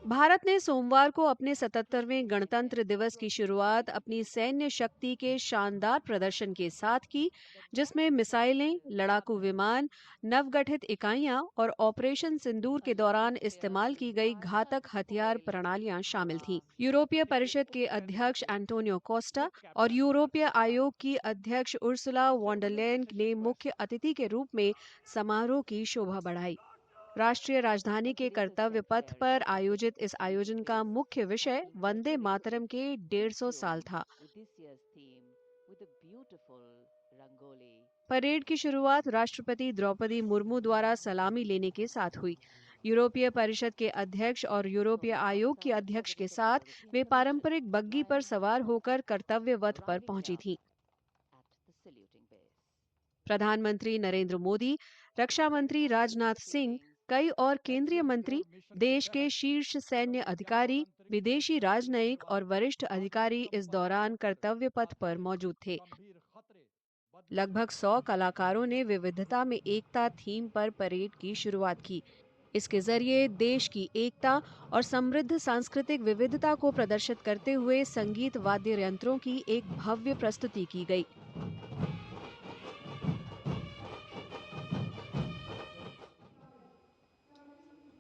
भारत ने सोमवार को अपने 77वें गणतंत्र दिवस की शुरुआत अपनी सैन्य शक्ति के शानदार प्रदर्शन के साथ की, जिसमें मिसाइलें, लड़ाकू विमान, नवगठित इकाइयां और ऑपरेशन सिंदूर के दौरान इस्तेमाल की गई घातक हथियार प्रणालियां शामिल थीं। यूरोपीय परिषद के अध्यक्ष एंटोनियो कोस्टा और यूरोपीय आयोग की अध्यक्ष उर्सुला वॉन डर लेयन ने मुख्य अतिथि के रूप में समारोह की शोभा बढ़ाई। राष्ट्रीय राजधानी के कर्तव्य पथ पर आयोजित इस आयोजन का मुख्य विषय वंदे मातरम के 150 साल था। परेड की शुरुआत राष्ट्रपति द्रौपदी मुर्मू द्वारा सलामी लेने के साथ हुई। यूरोपीय परिषद के अध्यक्ष और यूरोपीय आयोग की अध्यक्ष के साथ वे पारंपरिक बग्गी पर सवार होकर कर्तव्य पथ पर पहुंची थीं। प्रधानमंत्री नरेंद्र मोदी, रक्षा मंत्री राजनाथ सिंह, कई और केंद्रीय मंत्री, देश के शीर्ष सैन्य अधिकारी, विदेशी राजनयिक और वरिष्ठ अधिकारी इस दौरान कर्तव्य पथ पर मौजूद थे। लगभग 100 कलाकारों ने विविधता में एकता थीम पर परेड की शुरुआत की। इसके जरिए देश की एकता और समृद्ध सांस्कृतिक विविधता को प्रदर्शित करते हुए संगीत वाद्य यंत्रों की एक भव्य प्रस्तुति की गई।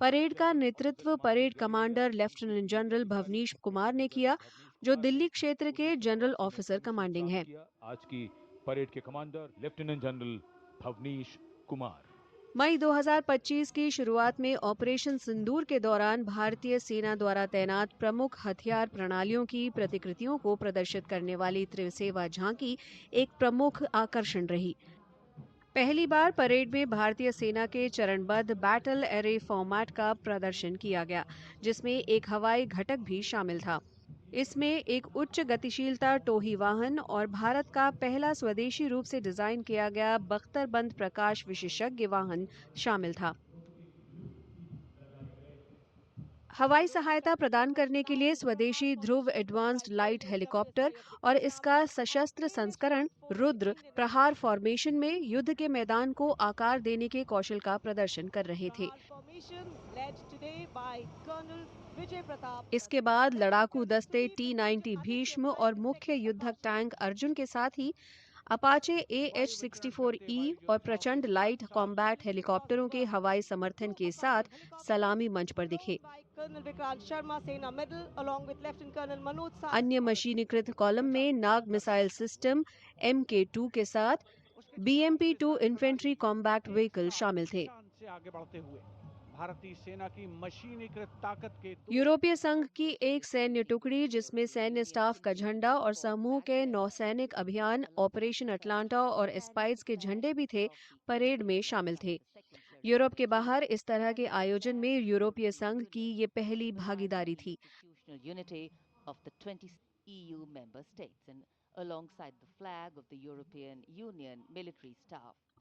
परेड का नेतृत्व parade commander lieutenant general Bhavnish Kumar ने किया, जो दिल्ली क्षेत्र के जनरल ऑफिसर कमांडिंग हैं। आज की परेड के commander lieutenant general Bhavnish Kumar. मई 2025 की शुरुआत में ऑपरेशन सिंदूर के दौरान भारतीय सेना द्वारा तैनात प्रमुख हथियार प्रणालियों की प्रतिकृतियों को प्रदर्शित करने वाली त्रिसेवा झांकी एक प्रमुख आकर्षण रही। पहली बार परेड में भारतीय सेना के चरणबद्ध बैटल एरे फॉर्मेट का प्रदर्शन किया गया, जिसमें एक हवाई घटक भी शामिल था। इसमें एक उच्च गतिशीलता टोही वाहन और भारत का पहला स्वदेशी रूप से डिजाइन किया गया बख्तरबंद प्रकाश विशेषज्ञ वाहन शामिल था। हवाई सहायता प्रदान करने के लिए स्वदेशी ध्रुव एडवांस्ड लाइट हेलीकॉप्टर और इसका सशस्त्र संस्करण रुद्र प्रहार फॉर्मेशन में युद्ध के मैदान को आकार देने के कौशल का प्रदर्शन कर रहे थे। इसके बाद लड़ाकू दस्ते T-90 भीष्म और मुख्य युद्धक टैंक अर्जुन के साथ ही अपाचे AH-64E और प्रचंड लाइट कॉम्बैट हेलीकॉप्टरों के हवाई समर्थन के साथ सलामी मंच पर दिखे। अन्य मशीनीकृत कॉलम में नाग मिसाइल सिस्टम MK2 के साथ BMP-2 इन्फेंट्री कॉम्बैट व्हीकल शामिल थे। भारतीय सेना की मशीनीकृत ताकत के यूरोपीय संघ की एक सैन्य टुकड़ी, जिसमें सैन्य स्टाफ का झंडा और समूह के नौसैनिक अभियान ऑपरेशन अटलांटा और एस्पाइड्स के झंडे भी थे, परेड में शामिल थे। यूरोप के बाहर इस तरह के आयोजन में यूरोपीय संघ की ये पहली भागीदारी थी।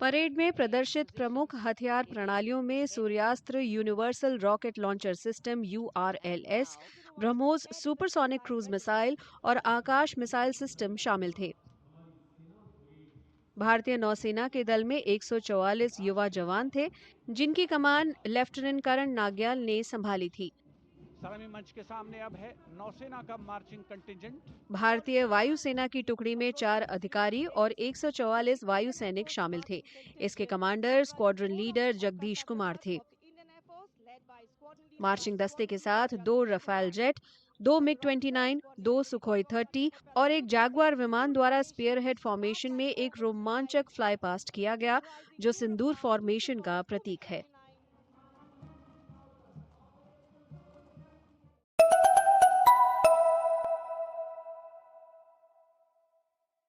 परेड में प्रदर्शित प्रमुख हथियार प्रणालियों में Suryastra universal rocket launcher system URLS, BrahMos supersonic cruise missile और आकाश मिसाइल सिस्टम शामिल थे। भारतीय नौसेना के दल में 144 युवा जवान थे, जिनकी कमान लेफ्टिनेंट कर्नल नाग्याल ने संभाली थी। सलामी मंच के सामने अब है नौसेना का मार्चिंग कंटिंजेंट। भारतीय वायुसेना की टुकड़ी में 4 अधिकारी और 144 वायु सैनिक शामिल थे। इसके commander squadron leader Jagdish Kumar थे। मार्चिंग दस्ते के साथ 2 रफाल जेट, 2 MiG-29, 2 सुखोई 30 और एक जैगुआर विमान द्वारा स्पीयरहेड फॉर्मेशन में एक रोमांचक फ्लाई पास्ट किया गया, जो सिंदूर फॉर्मेशन का प्रतीक है।